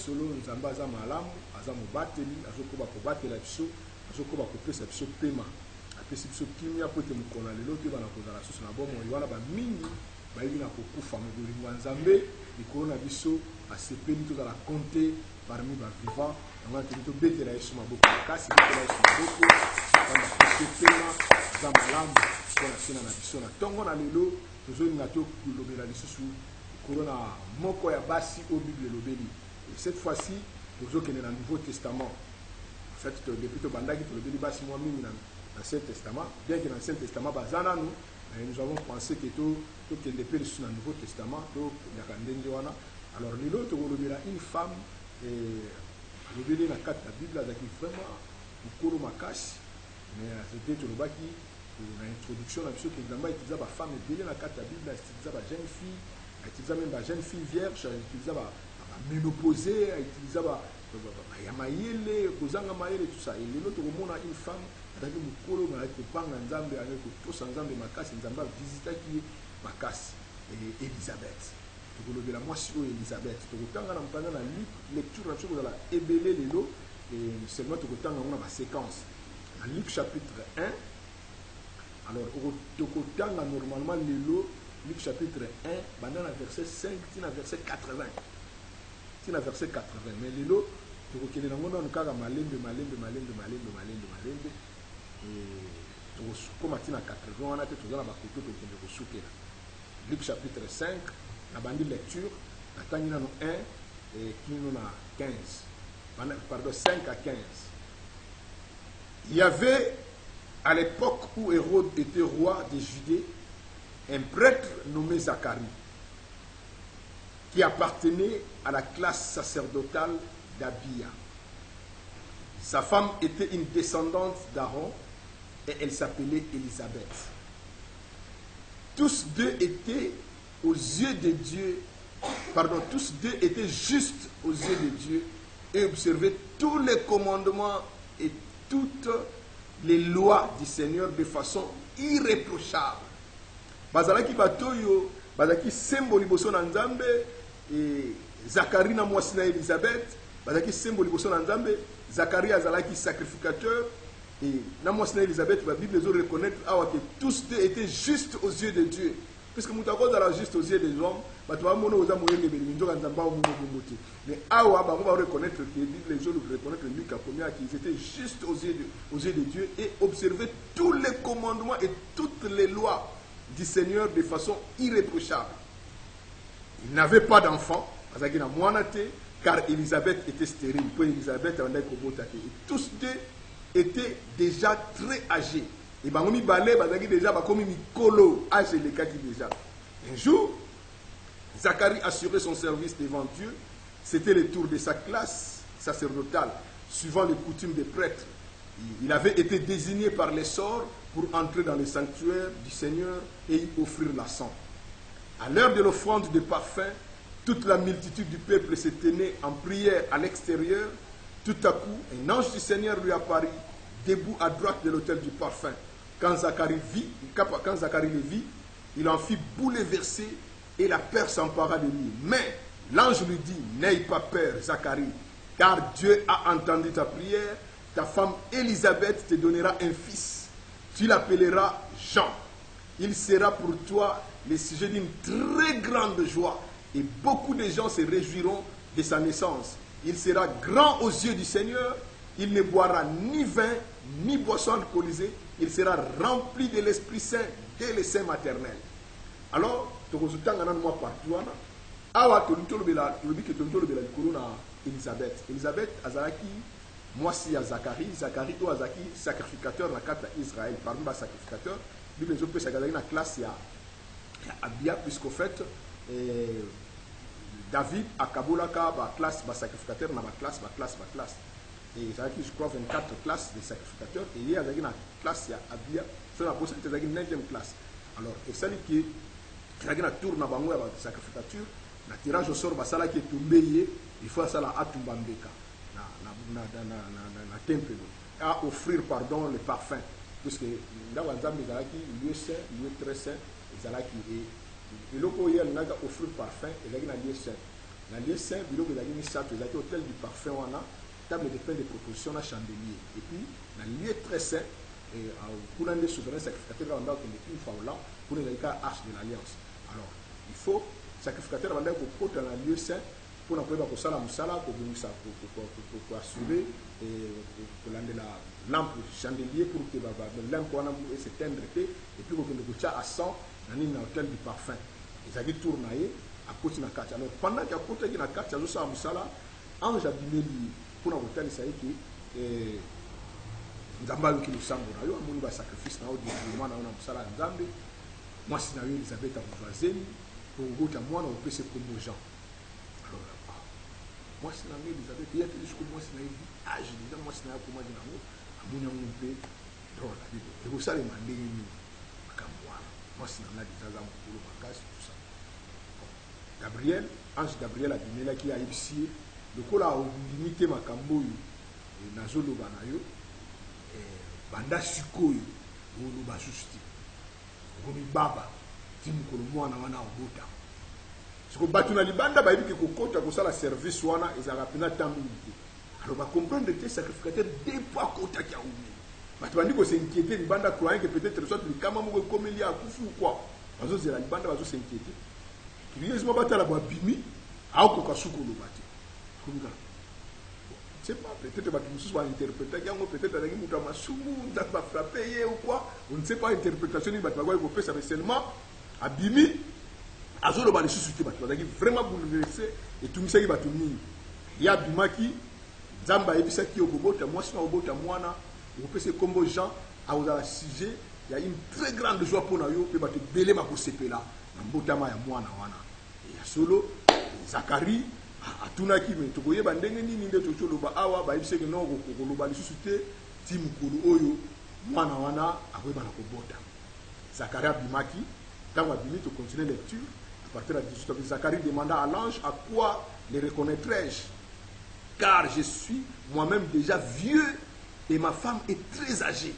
solo nzambe aza malamu aza mobateli azokoba kobatela biso azokoba kopesa biso pema apesi biso kimia po ete mokolo na lelo toyebana kozala susu na bomoi wana bamingi bayebi na kokufa me bolingo ya nzambe likolo na biso asepeli tozala konte parmi bavivant yango wana toyei tobetela yesu maboko makasi betela yesu maboko pamba apesi pema aza malamu mpona sena na biso na ntongo na lelo tozolinga tolobela lisusu likolo na moko ya basi oyo bible elobeli cette fois-ci tozokende na nouveau testament en fait depuis tobandaki tolobeli basi mwa mingi na Ancien Testament, bien que dans l'Ancien Testament, nous avons pensé que tout est dans le Nouveau Testament, alors l'autre, une femme, dans la Bible, avec vraiment beaucoup de macasse, mais c'était tout le bas qui, dans l'introduction, la utilisait la femme et dans la Bible, utilisait la jeune fille, utilisait même la jeune fille vierge, utilisait la ménopausée, utilisait la Yamaïle, Kozanga Maïle, tout ça. Et l'autre, on a une femme. Avec mukolo na kopanga nzambe avec tosa nzambe makasi nzambe visitaki makasi et Elisabeth tokolobela mwasi oyo Elisabeth tokotanga na mpanga na lecture na choko la ebele lelo et seulement tokotanga na ba séquence na Luc chapitre 1 alors tokotanga normalement lelo Luc chapitre 1 banda na verset 5 tina verset 80 tina verset 80 mais lelo tokokende na ngona nkaka malembe comme à 80 on a été toujours dans la côté de Luc chapitre 5 la bande lecture la tangina 1 et qui nous a 15 pardon 5 à 15. Il y avait à l'époque où Hérode était roi de Judée un prêtre nommé Zacharie qui appartenait à la classe sacerdotale d'Abia. Sa femme était une descendante d'Aaron et elle s'appelait Élisabeth. Tous deux étaient aux yeux de Dieu, tous deux étaient justes aux yeux de Dieu et observaient tous les commandements et toutes les lois du Seigneur de façon irréprochable. Bazalaki batoyo, bazalaki symbole liboso na Nzambe et Zacharie na mwasi na Élisabeth, bazalaki symbole liboso na Nzambe, Zacharie azalaki sacrificateur. Et dans mon Seigneur Elisabeth, la Bible les reconnaître que tous deux étaient justes aux yeux de Dieu. Puisque nous avons juste aux yeux des hommes, mais on va reconnaître que la Bible les autres reconnaître qu'ils étaient justes aux yeux de Dieu et observer tous les commandements et toutes les lois du Seigneur de façon irréprochable. Il n'avait pas d'enfant, car Elisabeth était stérile. Pour Elisabeth, et tous deux étaient déjà très âgés. Et Bangomi Balé, déjà, Bakomi Mikolo, âgé les kaki déjà. Un jour, Zacharie assurait son service devant Dieu. C'était le tour de sa classe sacerdotale, suivant les coutumes des prêtres. Il avait été désigné par les sorts pour entrer dans le sanctuaire du Seigneur et y offrir la sang. À l'heure de l'offrande de parfum, toute la multitude du peuple se tenait en prière à l'extérieur. Tout à coup, un ange du Seigneur lui apparut, debout à droite de l'autel du parfum. Quand Zacharie le vit, il en fit bouleverser et la peur s'empara de lui. Mais l'ange lui dit, n'aie pas peur, Zacharie, car Dieu a entendu ta prière. Ta femme Élisabeth te donnera un fils. Tu l'appelleras Jean. Il sera pour toi le sujet d'une très grande joie et beaucoup de gens se réjouiront de sa naissance. Il sera grand aux yeux du Seigneur. Il ne boira ni vin, ni boisson alcoolisée. Il sera rempli de l'Esprit Saint dès le sein maternel. Alors, Elisabeth. Elisabeth azalaki mwasi ya Zacharie. Zacharie to azaki sacrificateur na kata Israël. Parmi les sacrificateurs, Bible nous pèse na classe ya Abia, puisqu'au fait David a Kabolaka, ba classe, ba sacrificateur, na ba classe. Et il y a, je crois, 24 classes de sacrificateurs. Et il y a une classe, il y a Abia, sur la possibilité de une 9e classe. Alors, et ça, il y a une tour na bango ya sacrificature, na tirage au sort, basala qui est tombé, il faut ça la atumbambeka, na temple, à offrir, pardon, le parfum. Puisque, là, on a dit, lieu saint, lieu très saint, et là, qui est. Et là, il y a offrir parfum, et là, il y a lieu saint. Dans le lieu saint, bureau de la ministre, les hôtel du parfum, on a table de pain de proposition, à chandelier. Et puis, dans le lieu très saint, pour un des souverains sacrificateurs, on a une fois là, pour les arches de l'Alliance. Alors, il faut, sacrificateur, on a dans le lieu saint, pour assurer pour assurer pour la lampe chandelier pour que la lampe s'éteindre et puis pour que le à 100 dans un hôtel du parfum. Ils ont tourné à côté de la carte. Alors pendant qu'il y a côté de la carte, il y a un musala, ange abimeli pour l'hôtel, ça y est nous avons eu le sang, nous avons eu un sacrifice dans le mois dans un musala nzambe. Moi si na Elisabeth à voisine pour goûter moi on peut se comme gens. Moi si na Elisabeth il y a que jusqu'au moi si na âge déjà moi si na pour moi dinamo amunya ngombe droit la Bible. Et vous savez mandé ni makamwa. Moi si na déjà za mukulu makasi tout ça. Gabriel, ange Gabriel a donné là qui a ici le kola limité makambo et nazolo banayo banda sikoyo olo basusti. Gomi baba timu ko mwana wana obota. Siko batu na libanda ba yiki kokota ko sala service wana ezaka pina tambili. Alors ba comprendre que sacrificateur des fois kota kia umi. Batu bandi ko s'inquiéter libanda croyant que peut-être soit le kama mo ko melia akufu quoi. Bazo zela libanda bazo s'inquiéter. Curieusement batala ba bimi ako kasuko lo bati. Kumika. C'est pas peut-être que nous va interpréter, peut-être que nous va frapper ou quoi, on ne sait pas l'interprétation, il va faire ça, mais seulement Abimi, Azolo va les susciter, vraiment bouleversé, et tout ça, il va tout mis. Il y a Bimaki, Zamba et Bissaki au Bobota, moi, si on Bobota, moi, on peut se combo Jean, à vous avoir sujet, il y a une très grande joie pour nous, et va te belé ma cosepe là, dans Botama et moi, et il y a solo, Zacharie, atunaki me tokoye bandenge nini nde tocoloba awa bayebise ke non kokoloba lisusu te ti mokolo oyo mwana wana akoyeba na kobota. Zacharie abimaki ntango abimi tocontinue lecture à partir de 18 Zacharie demanda à l'ange à quoi les reconnaîtrais-je car je suis moi-même déjà vieux et ma femme est très âgée.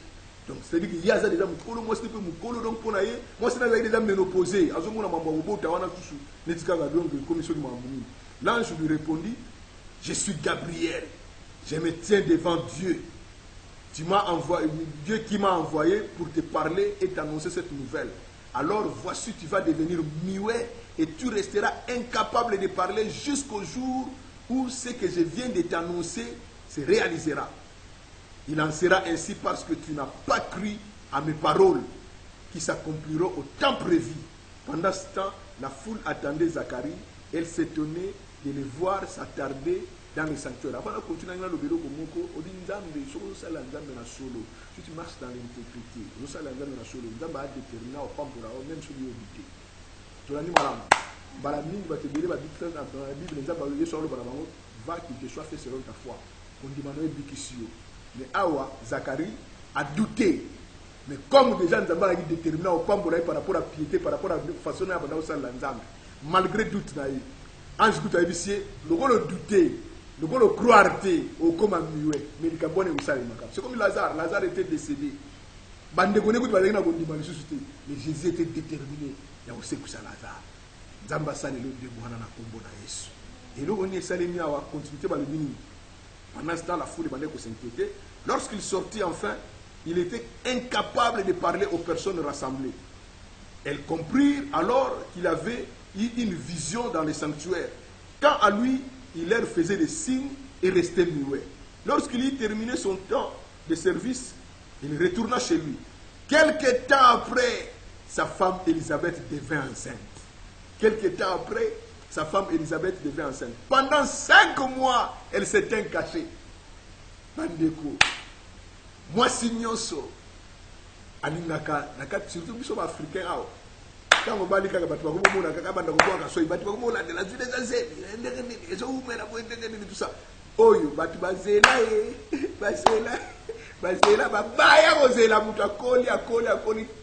Donc c'est-à-dire qu'il y a déjà mokolo moi c'était peu mokolo donc pour naye moi c'est déjà ménopausé azomona mambo bota wana tusu netika ga donc commission du mamuni. L'ange lui répondit, je suis Gabriel, je me tiens devant Dieu. Tu m'as envoyé, Dieu qui m'a envoyé pour te parler et t'annoncer cette nouvelle. Alors voici, tu vas devenir muet et tu resteras incapable de parler jusqu'au jour où ce que je viens de t'annoncer se réalisera. Il en sera ainsi parce que tu n'as pas cru à mes paroles qui s'accompliront au temps prévu. Pendant ce temps, la foule attendait Zacharie. Elle s'étonnait de les voir s'attarder dans le sanctuaire. Avant de continuer à le vélo comme Moko, on dit Nzambe, solo. Si tu marches dans l'intégrité, Nzambe a déterminé au camp pour même sur l'obité. Tu l'as dit, madame, Balamine va te donner la Bible, Nzambe va sur le Balabango, va qu'il te soit fait selon ta foi. On dit Manuel Bikisio. Mais Awa, Zacharie a douté. Mais comme déjà Nzambe a déterminé au camp par rapport à la piété, par rapport à la façon dont on a Nzambe. Malgré doute, ange kuta ebisier le douter le croire au comme muet mais le carbone est usali makam. C'est comme Lazare était décédé bande koné kuti balengina kondima lisusu mais Jésus était déterminé ya osekusa Lazare nzamba sali le de mwana na kombo na Yesu et là on est salemi à continuité ba le mini. Pendant ce temps la foule bandait ko s'inquiéter. Lorsqu'il sortit enfin il était incapable de parler aux personnes rassemblées. Elles comprirent alors qu'il avait une vision dans le sanctuaire. Quand à lui, il leur faisait des signes et restait muet. Lorsqu'il eut terminé son temps de service, il retourna chez lui. Quelque temps après, sa femme Élisabeth devint enceinte. Quelque temps après, sa femme Élisabeth devint enceinte. Pendant 5 mois, elle s'était cachée. Bandeko, moi signonso, alingaka, surtout nous sommes africains. Quand on parle de la bataille, on a dit tout ça. Oh, bazela babaya ozela mutu akoli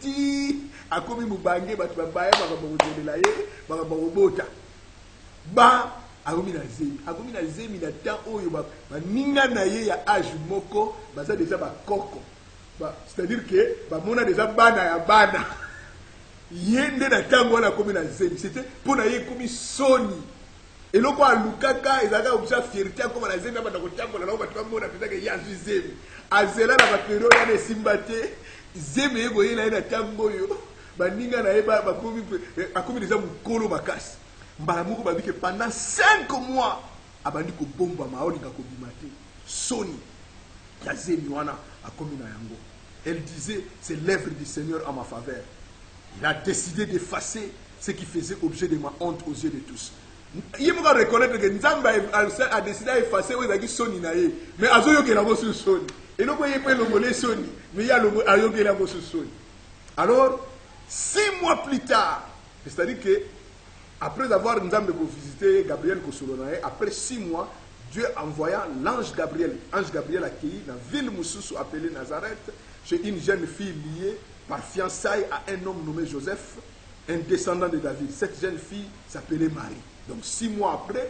ti akomi mubange batu babaya bakabozela ye bakabobota ba akomi na zemi na temps oyo baninga na ye ya âge moko baza déjà bakoko c'est-à-dire que bamona déjà bana ya bana yende na tango wana komi na zemi c'était pour na ye komi soni Et là, quoi, Lukaka, ils avaient obligé fierté comme la zème, parce que tiango là, on va tout monde appeler que yanzu zème. Azela la bakero ya ne simbate, zème ego yela na tiango yo. Baninga na eba bakomi déjà mukolo bakasi. Mbala moko babi que pendant 5 mois, abandi ko bomba maoli ka ko bimate. Soni ya zème wana akomi na yango. Elle disait, c'est l'œuvre du Seigneur en ma faveur. Il a décidé d'effacer ce qui faisait objet de ma honte aux yeux de tous. Il faut reconnaître que Nzamba a décidé d'effacer où Sony naïe, mais Azoyo qui l'a reçu Sony. Et nous voyons pas le volet Sony, mais il y a le Ayo qui l'a reçu Sony. Alors, 6 mois plus tard, c'est-à-dire que après avoir Nzamba visité Gabriel Kosolonae, après 6 mois, Dieu envoya l'ange Gabriel. Ange Gabriel accueilli dans la ville Moussoussou appelée Nazareth, chez une jeune fille liée par fiançailles à un homme nommé Joseph, un descendant de David. Cette jeune fille s'appelait Marie. Donc 6 mois après,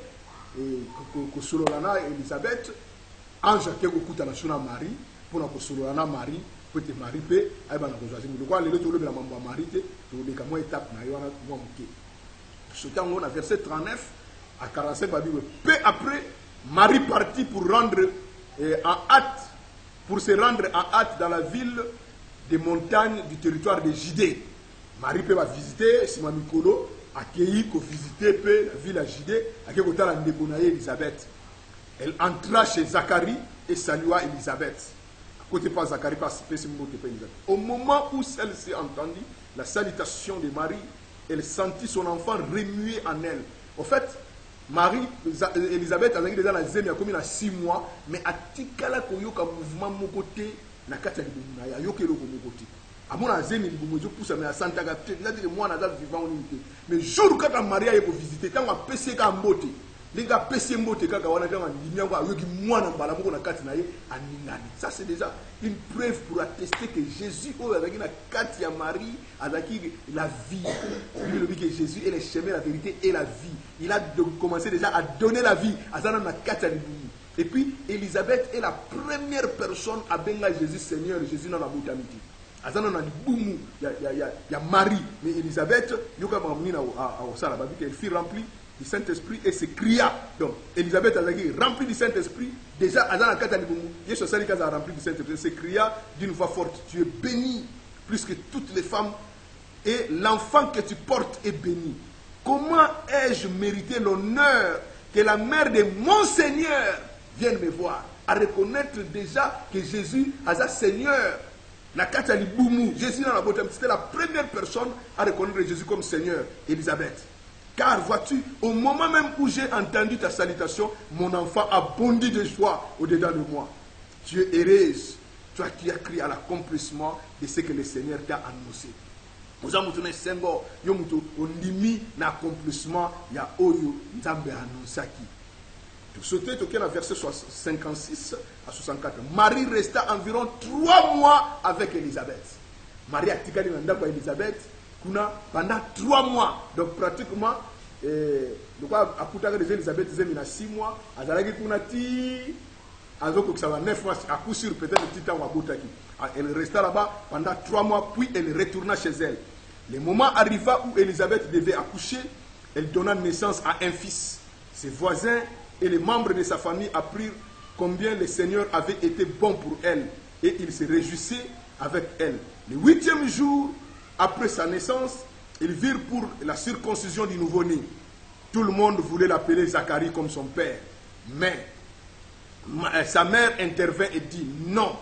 Kosololana et Elisabeth, ange qui a été Marie, pour Kosololana Marie, pour que Marie peut aller dans le Marie, pour étape na verset 39 à 45, peu après, Marie partit pour se rendre en hâte dans la ville des montagnes du territoire de Judée. Marie peut visiter Simon Mikolo, accueilli pour visiter la ville à Judée, accueilli la Ndebonaye Elisabeth. Elle entra chez Zacharie et salua Elisabeth. À côté pas Zacharie, pas Elisabeth. Au moment où celle-ci entendit la salutation de Marie, elle sentit son enfant remuer en elle. En fait, Marie, Elisabeth, elle a déjà la zème, il y a comme 6 mois, mais à Tikala Koyoka mouvement mon côté, na kata libumuna, il y a yoke le côté. À mon azemi, je pousse à Santa Gapte, c'est-à-dire que moi, je suis vivant en unité. Mais jour quand Marie est pour visiter, quand on a PC quand mbote, les gars PC mbote quand on a dit moi na bala moko na kati na ye aningani. Ça c'est déjà une preuve pour attester que Jésus avec na kati ya Marie avec la vie. Lui dit que Jésus est le chemin, la vérité et la vie. Il a commencé déjà à donner la vie à Zana na kati ya libumu. Et puis Elisabeth est la première personne à bénir Jésus Seigneur, Jésus dans la boutamiti. Il y a Marie, mais Elisabeth, elle fut remplie du Saint-Esprit et s'écria. Donc, Elisabeth a été remplie du Saint-Esprit. Déjà, Yesu a rempli du Saint-Esprit, s'écria d'une voix forte: tu es bénie plus que toutes les femmes, et l'enfant que tu portes est béni. Comment ai-je mérité l'honneur que la mère de mon Seigneur vienne me voir? À reconnaître déjà que Jésus a sa Seigneur. Jésus c'était la première personne à reconnaître Jésus comme Seigneur, Elisabeth. Car vois-tu, au moment même où j'ai entendu ta salutation, mon enfant a bondi de joie au-dedans de moi. Tu es heureuse, toi qui as crié à l'accomplissement de ce que le Seigneur t'a annoncé. Nous avons tourné Sengo, on limite l'accomplissement, il y a Oyo, Nzambe annoncé qui. Sauter au verset 56 à 64. Marie resta environ 3 mois avec Elisabeth. Marie a tigani avec Elisabeth pendant 3 mois. Donc pratiquement, Elisabeth a 6 mois. Elle 9 mois. À coup sûr, peut-être petit temps. Elle resta là-bas pendant 3 mois, puis elle retourna chez elle. Le moment arriva où Elisabeth devait accoucher. Elle donna naissance à un fils. Ses voisins et les membres de sa famille apprirent combien le Seigneur avait été bon pour elle, et ils se réjouissaient avec elle. Le 8e jour après sa naissance, ils virent pour la circoncision du nouveau-né. Tout le monde voulait l'appeler Zacharie comme son père, mais sa mère intervint et dit: non,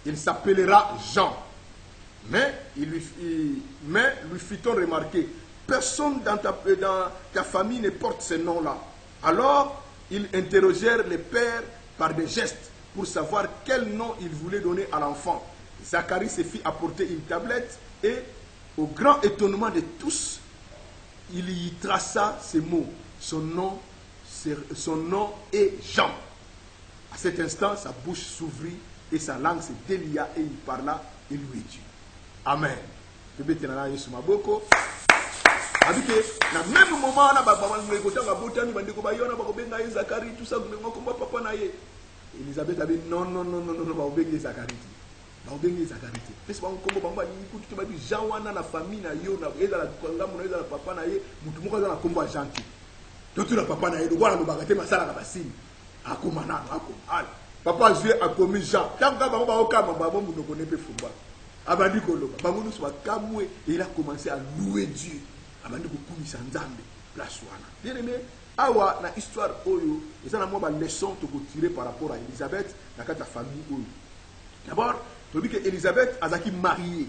il s'appellera Jean. Mais lui fit-on remarquer: personne dans ta famille ne porte ce nom-là. Alors, ils interrogèrent les pères par des gestes pour savoir quel nom ils voulaient donner à l'enfant. Zacharie se fit apporter une tablette et, au grand étonnement de tous, il y traça ces mots. Son nom est Jean. À cet instant, sa bouche s'ouvrit et sa langue se délia et il parla et lui dit: Amen. Avec na même moment na ba ngekotanga botani bandeko bayona bakobenga Zacharie tout ça ngomba papa na ye. Elisabeth avait non ba obenga Zacharie. Ba obenga Zacharie. Pesi ba ngomba bamba ni kutu ba bi Jean wana na famille na yo na eza la ngamu na eza la papa na ye mutu moko za na komba Jean. Donc tu n'as papa na yedo voilà le bagate masala ka basini. Akoma na akoma. Papa Dieu a commis Jean. Tant que bango ba okama ba mo ndoko nepe fumba. Abandi koloba. Bango nous soit kamwe et il a commencé à louer Dieu. Abandi ko kumisa nzambe place wana. Bien aimé, awa na histoire oyo, eza na mo ba leçon to ko tirer par rapport à Élisabeth na kata famille oyo. D'abord, tu dis que Élisabeth azaki mariée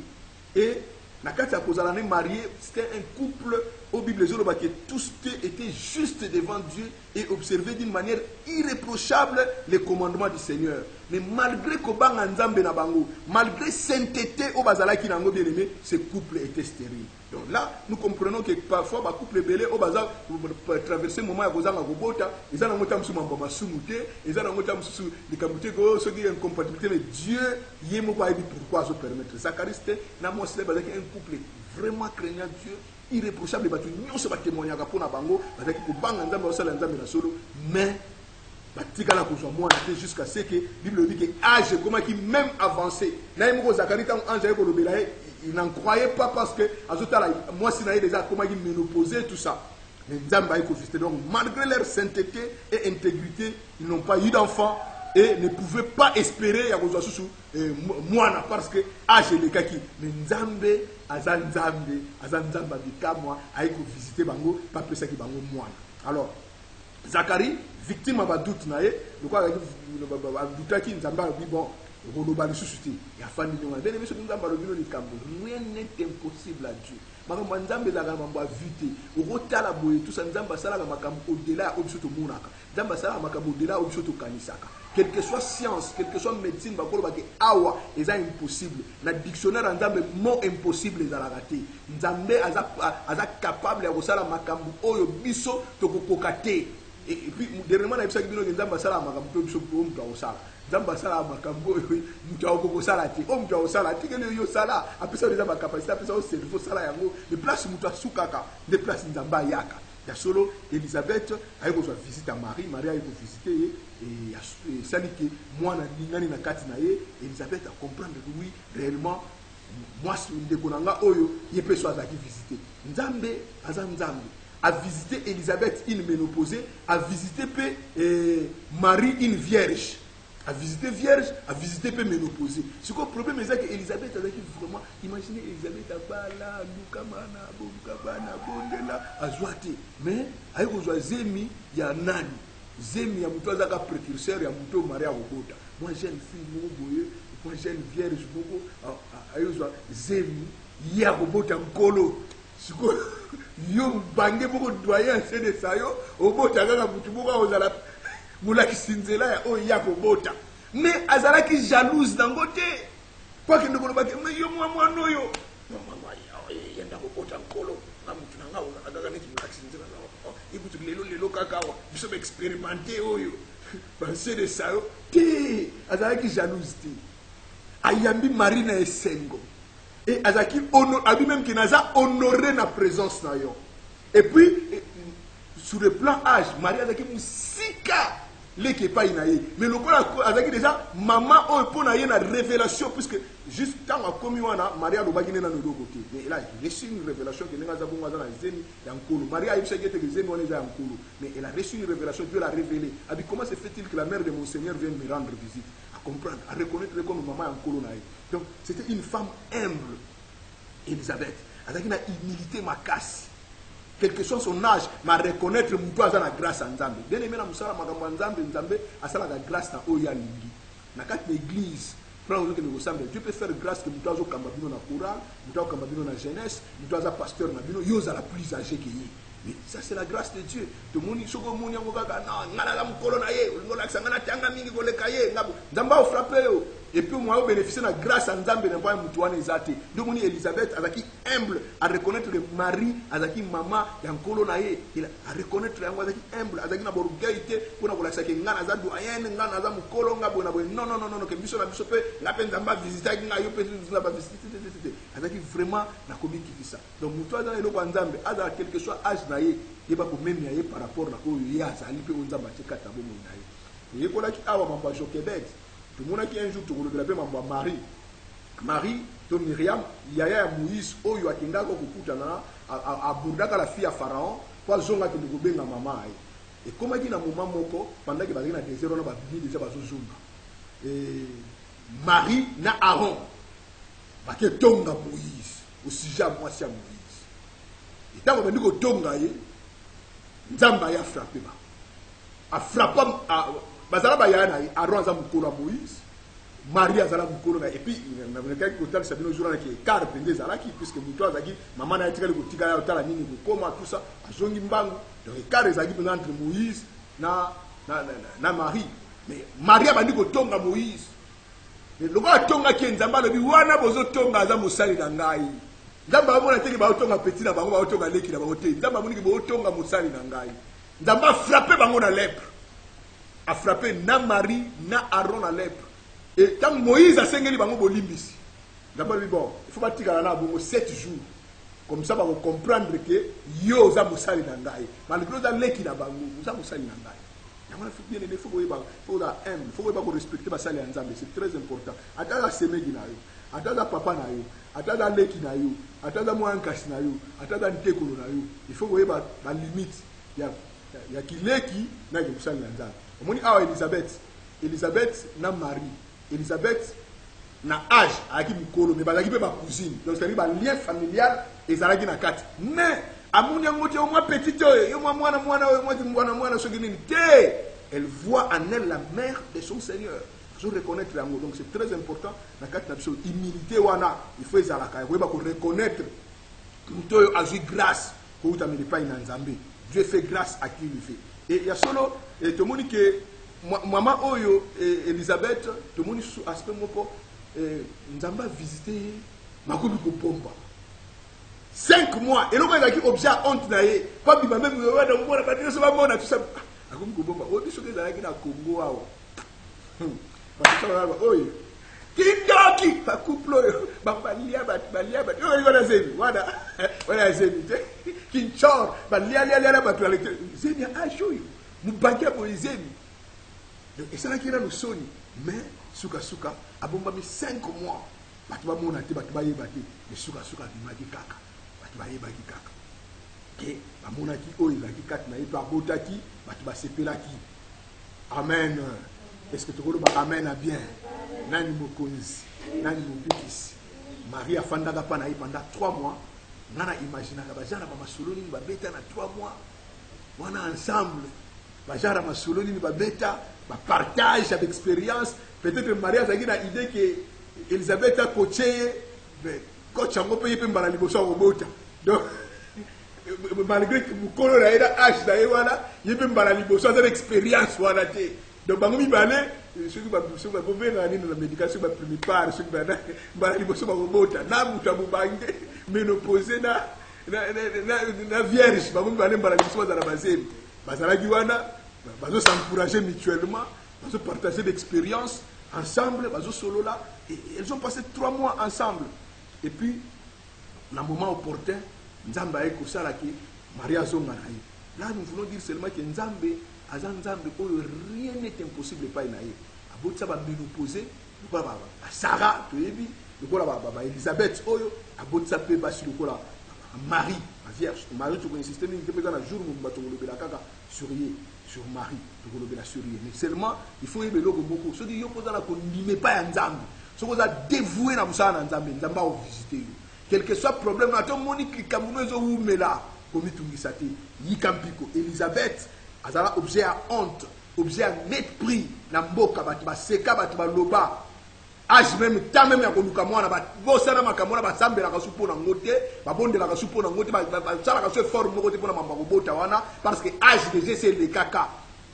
et na kata kozala ne mariée, c'était un couple au Bible que tous étaient justes devant Dieu et observaient d'une manière irréprochable les commandements du Seigneur. Mais malgré Kobanga Nzambe na bango, malgré sainteté au bazalaki nango bien aimé, ce couple était stérile. Donc là, nous comprenons que parfois ba couple belé au bazar pour traverser moment ya kozanga kobota, ils ont ngota msu mamba masumuté, ils ont ngota msu likambuté ko ce qui est incompatibilité mais Dieu yemo ba dit pourquoi se permettre. Zacharie c'était na mo c'est bazaki un couple vraiment craignant Dieu. Irréprochable batu nyonso ba témoignaka pona bango bazaki ko banga nzambe osala nzambe na solo mais batikala kozwa mwana te jusqu'à ce que Bible dit que âge comment qui même avancé na yemo Zacharie tant ange ko lobela il n'en croyait pas parce que azotala moi si na déjà comment qui ménopausé tout ça mais nzambe a confisqué donc malgré leur sainteté et intégrité ils n'ont pas eu d'enfant et ne pouvaient pas espérer ya kozwa susu mwana parce que âge le kaki mais nzambe azanzambe bikamwa aiko visiter bango pas pesa ki bango mwana. Alors Zacharie victime à doute na ye le quoi doutaki nzambe bi bon roloba le suscité ya fandi ndonga bien mais nzambe lo bino likambo rien n'est impossible à Dieu makambo nzambe za makambo a vite okotala boye tout ça nzambe sala makambo au-delà obiso to monaka nzambe sala makambo au-delà obiso to kanisaka quelle que soit science, quelle que soit médecine, awa est impossible. Dans le dictionnaire, mot impossible est raté. Nzambe est capable de faire makambu oyo biso to kokokate. Et puis dernièrement, na bisaki bino nzambe sala makambu to biso ko mtu osala. Nzambe sala makambu oyo mtu okokosala ti. O mtu osala ti que yo sala, apesa déjà ma capacité, apesa au cerveau sala yango. Les places mtu asukaka, les places nzamba yaka. Il y a solo Elisabeth a eu visite à Marie, Marie a eu visité et sali que moi ningani na kati na ye Elisabeth a comprendre que oui réellement moi de konanga oyo yepe so azaki visiter nzambe azanzambe a visité Elisabeth une ménopausée a visité Marie une vierge a visité vierge, a visité peu ménopausée. Ce que le problème c'est que Elisabeth a dit vraiment, imaginez Elisabeth a bala, lukamana, bukabana, bondela, a zoate. Mais avec aux zemi, il y a nani. Zemi, il y a muto azaka précurseur, il y a muto maria robota. Moi j'ai une fille boye, moi j'ai une vierge boko, ayozwa zemi, il y a robota nkolo. Ce que yo bangé beaucoup doyen c'est de ça yo, robota kaka mutu boko ozala Moulaki Sinzela ya o ya kobota mais azalaki jalouse dangote kwa kende ko lobaki mais yo mwa noyo mama ya yenda kobota nkolo na mutu na ngawo akaga neti Moulaki Sinzela na ikuti lelo kakawa biso expérimenter oyo penser de ça te azalaki jalouse te ayambi Marina esengo et azaki abi même ki naza honoré na présence na yo et puis sur le plan âge Marie azaki musika les pas inaye mais le quoi avec déjà maman on peut naye na révélation puisque juste quand on a commis wana Maria lo bagine na l'autre côté mais là il a reçu une révélation que nenga za bonga za na zemi ya nkolo Maria a eu ce que zemi on est ya nkolo mais elle a reçu une révélation Dieu l'a révélé a dit comment se fait-il que la mère de mon Seigneur vienne me rendre visite à comprendre à reconnaître comme maman ya nkolo naye donc c'était une femme humble Elisabeth avec une humilité makasi quel que soit son âge, ma reconnaître mutu aza na grâce à Nzambe. Bien aimé na musala makambo Nzambe, Nzambe asala la grâce na oya lingi. Na kati l'église, prendre que nous sommes Dieu peut faire grâce que mutu azo kamba bino na chorale, mutu azo kamba bino na jeunesse, mutu aza pasteur na bino, yo za la plus âgé que yi. Mais ça c'est la grâce de Dieu. Tout le monde soko moni yango kaka non, ngala la mukolo na ye, ngola kisanga tanga mingi koleka ye, ngabo. Nzambe o frapper yo. Et puis moi au bénéficier de la grâce à Nzambe na pas mutu wana ezate. Donc moni Elisabeth azaki humble à reconnaître que Marie azaki maman ya nkolo na ye, il a reconnaître yango azaki humble, azaki na borgaité pour na kolakisa ke ngana za doyen, ngana za mukolo ngabo na boy. Non que biso na biso pe la peine Nzamba visiter nga yo pe na ba visiter. Azaki vraiment na komi kifisa. Donc mutu azana eloko Nzambe, aza quelque soit âge il va même y par rapport à il y a ça lipe on zamba cheka tabo monaye et ko la ki awa mambo Jochebed tout le monde qui un jour tout le grave mambo Marie to Myriam yaya ya Moïse oyo akinga ko kukuta na aburdaka la fille à Pharaon po azonga ke kobenga mama aye et comme dit na moment moko pendant que bazaki na désert on a babimi déjà bazozonga et Marie na Aaron bake tonga Moïse au sujet à moi c'est Moïse et tant que nous tonga ye nzamba ya frappé ba a frappé bazala ba ya na Aaron za mukolo Moïse Marie azala mukolo na et puis na quelques côté ça bino jour na ki car prendre zala ki puisque muto azaki maman na etikali kotika ya otala nini ko koma tout ça azongi mbangu donc car ezaki entre Moïse na Marie mais Marie abandi ko tonga Moïse mais loko atonga ki nzamba lobi wana bozo tonga za mosali na ngai nzamba amona teke ba otonga petit na bango ba otonga leki na bango te nzamba amoni ki bo otonga mosali na ngai nzamba frappé bango na lèpre a frappé na Marie na Aaron na lèpre et tant Moïse a sengeli bango bolimbisi d'abord bon il faut pas tigala na bongo 7 jours comme ça va comprendre que yo za mosali na ngai malgré za leki na bango za mosali na ngai yamana faut bien il faut la aime il faut pas respecter basali ya nzambe c'est très important atala semegi na yo atala papa na yo atala leki na yo atala mwankasi na yo atala ntekolo na yo il faut ba limite ya kileki na ke mosali na nzambe omoni awa Elisabeth na Marie Elisabeth na âge aki mukolo mais bazaki pe ba cousine donc c'est ba lien familial ezalaki na kati mais amuni ngote au moins petite yo mwana soki nini te elle voit en elle la mère de son Seigneur faut reconnaître yango donc c'est très important na kati na biso humilité wana il faut ezalaka ya ko reconnaître muto yo azui grâce ko utameli pa ina nzambe Dieu fait grâce à qui il fait et il y a solo et tout le monde que maman oyo Elisabeth tout le monde sous aspect moko nzamba visiter makobi ko pomba 5 mois et l'homme qui objet honte na ye pas bi même wa na mona ba so ba mona tout ça akobi ko pomba o biso ke za ki na Congo awo ba so ba oyo kindoki ba couple ba balia yo wana zemi wana zemi kinchor ba lia ba tu avec zemi a joyo mubanke bo zemi et ça qui est le soni mais suka abomba mi 5 mois batu ba mona te batu ba yebati mais suka bimaki kaka batu ba yebaki kaka ke ba mona ki oyo la ki kat na yeto abotaki batu ba sepelaki amen est-ce que tu vois ba amen a bien nani mokonzi nani mobikisi Marie afandaka pa na ye pendant 3 mois nana imaginaka bajana ba masoloni ba beta na 3 mois wana ensemble bajara masoloni ba beta ba partage d'expérience peut-être Marie a une idée que Elisabeth a coaché mais coach ngo paye pe mbala liboso robota donc malgré que mukolo na ida âge na wana yebe mbala liboso za expérience wana te donc bango mi balé ceux qui ba gouverneur ni na médication ba premier part ceux qui ba mbala liboso ba robota na muta bubange ménopause na vierge bango mi balé mbala liboso za na bazemi bazala ki wana bazo s'encourager mutuellement bazo partager d'expérience ensemble bazo solo là et elles ont passé 3 mois ensemble et puis dans le moment opportun nzambe ayeko sala ki Maria zonga na ye là nous voulons dire seulement que nzambe azanzambe oyo rien n'est impossible pas na ye abotsa ba ménopause ko ba Sarah to yebi ko la ba Elisabeth oyo abotsa pe ba sur ko la Marie la vierge Marie tu connais système ni depuis dans la jour mo batongolo bela kaka sur Marie tokolobe la sur mais seulement il faut aimer logo beaucoup ceux qui yo posa la ko ndime pa ya nzambe ceux qui ont dévoué na musana nzambe nzamba o visiter yo quel que soit problème na to monique kamumezo umela komi tungisa te yikampiko Elisabeth azala objet à honte objet à mépris na mboka batu ba seka batu ba loba age même temps même ya koluka mwana ba bosana makamona ba sambela ka supo na ngote ba bondela ka supo na ngote ba sala ka so fort moko te pona mamba kobota wana parce que age déjà c'est le kaka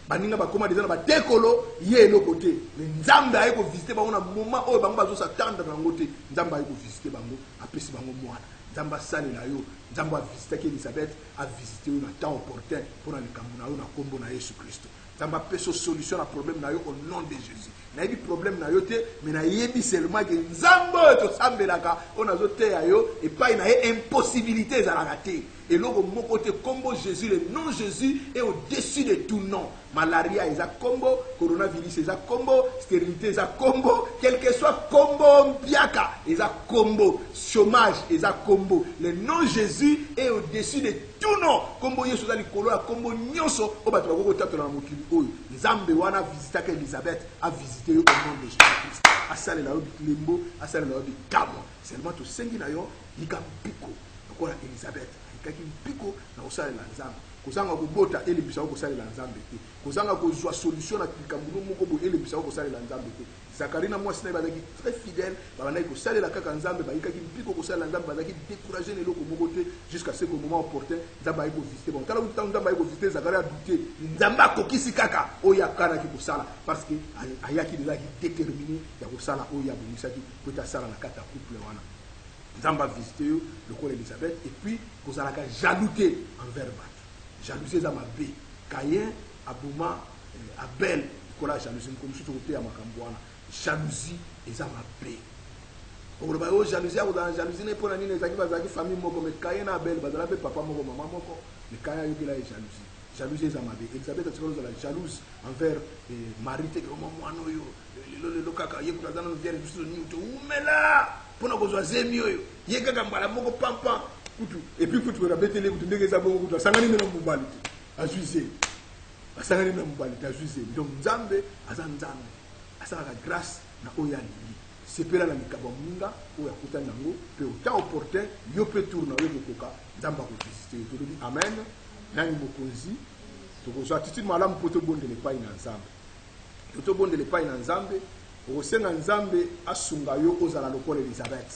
baninga ba koma déjà ba tekolo ye lo côté mais nzambe ayi ko visiter ba ona moment oyo bango bazo s'attendre na ngote nzambe ayi ko visiter bango apesi bango mwana nzambe sale na yo nzambe a visiter que Elisabeth a visiter na temps opportun pour na likambo na yo na kombo na Yesu Christ nzambe apesi solution na problème na yo au nom de Jésus na yebi problème na yo te mais na yebi seulement que nzambe to sambelaka ona zo te ayo et pas na ye impossibilité ezalaka te et loko moko te kombo Jésus le nom Jésus est au-dessus de tout nom malaria eza kombo coronavirus eza kombo stérilité eza kombo quel que soit kombo mpiaka eza kombo chômage eza kombo le nom Jésus est au-dessus de tuno kombo yesu za likolo ya kombo nyonso o bato bakoko tatola na mokili oyo nzambe wana visitaka Elisabeth a visité yo au nom de Jésus-Christ asalela yo bilembo asalela yo bikamwa seulement tosengi na yo yika mpiko lokola Elisabeth ayikaki mpiko na kosalela nzambe kozanga kobota elebisa kosalela nzambe te kozanga kozwa solution na likambo moko bo elebisa kosalela nzambe te Zacharie na mwasi na bazaki très fidèle babandaki kosalela kaka nzambe bayikaki mpiko kosalela nzambe bazaki décourager na eloko moko te jusqu'à ce que moment opportun nzambe ayi kovisite bon tala kutango nzambe ayi kovisite Zacharie a douté nzambe akokisi kaka oyo akanaki kosala parce que ayaki ezalaki déterminé ya kosala oyo abomisaki po ete asala na kati ya couple wana nzambe avisite yo lokola Elisabeth et puis kozalaka jalouté envers bato jalousie eza mabe Caïn aboma Abel kola jalousie comme si tokote ya makambo wana jalousie eza mabe okoloba yo jalousie akozala jalousie ne mpona nini ezalaki bazalaki famille moko mais Caïn na Abel bazala mpe papa moko mama moko mais Caïn ayokela ye jalousie eza mabe Elisabeth atikala ozala jalouse envers mari te ke mwana oyo lelo kaka ye kuta aza nano viere biso nini toumela mpona kozwa zemi oyo ye kaka mbala moko pampan kutu et puis kutu abeteli kutu ndenge eza bongo kutu asangani mena mobali te ajuise asangani na mobali te ajuise donc nzambe aza nzambe asalaka grâce na oyo alingi sepela na mikabo moninga oyo akutani yango mpe autant opportun yo mpe tour na oyo kokoka nzambe akovisite yo tolobi amen nani mokonzi tokozwa attitude malamu mpo tobondela epai na nzambe to tobondela epai na nzambe okosenga nzambe asunga yo ozala lokola Elisabeth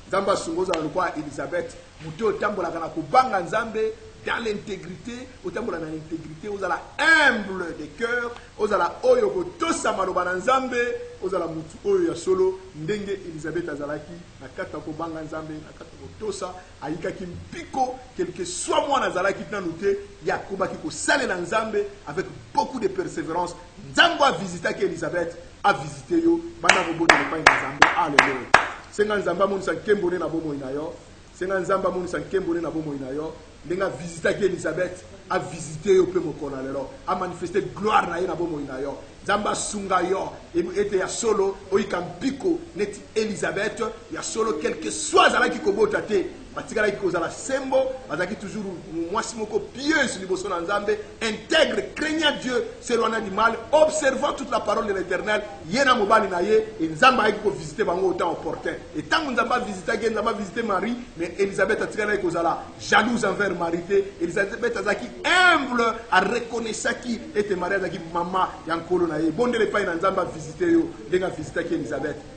nzambe asunga ozala lokola Elisabeth moto otambolaka na kobanga nzambe dans l'intégrité otambola na l'intégrité ozala humble de cœur ozala oyo kotosa maloba na nzambe ozala mutu oyo ya solo ndenge Elisabeth azalaki na kata kobanga nzambe na kata kotosa ayikaki mpiko quelque soit mwana azalaki nanu te ya kobaki kosalela nzambe avec beaucoup de persévérance nzambe avisitaki Elisabeth avisite yo bana kobondela epai na nzambe alleluya senga nzambe amonisa nkembo ne na bomoi na yo senga nzambe amonisa nkembo ne na bomoi na yo ndenga visitaki Elisabeth a visité yo pe mokona lelo a manifester gloire na ye na bomoi na yo nzambe asunga yo ete ya solo oyika mpiko neti Elisabeth ya solo quelque soit azalaki kobota te batikalaki kozala sembo bazalaki toujours mwasi moko pieuse liboso na nzambe intègre craignant Dieu s'éloignant du mal observant toute la parole de l'Éternel ye na mobali na ye et nzambe ayaki kovisite bango autant opportun et ntango nzambe avisitaki nzambe avisite Marie mais Elisabeth atikalaki kozala jalouse envers Marie te Elisabeth azalaki humble areconnaissaki ete Marie azalaki mama ya nkolo na ye bondela epai na nzambe avisite yo ndenge avisitaki Elisabeth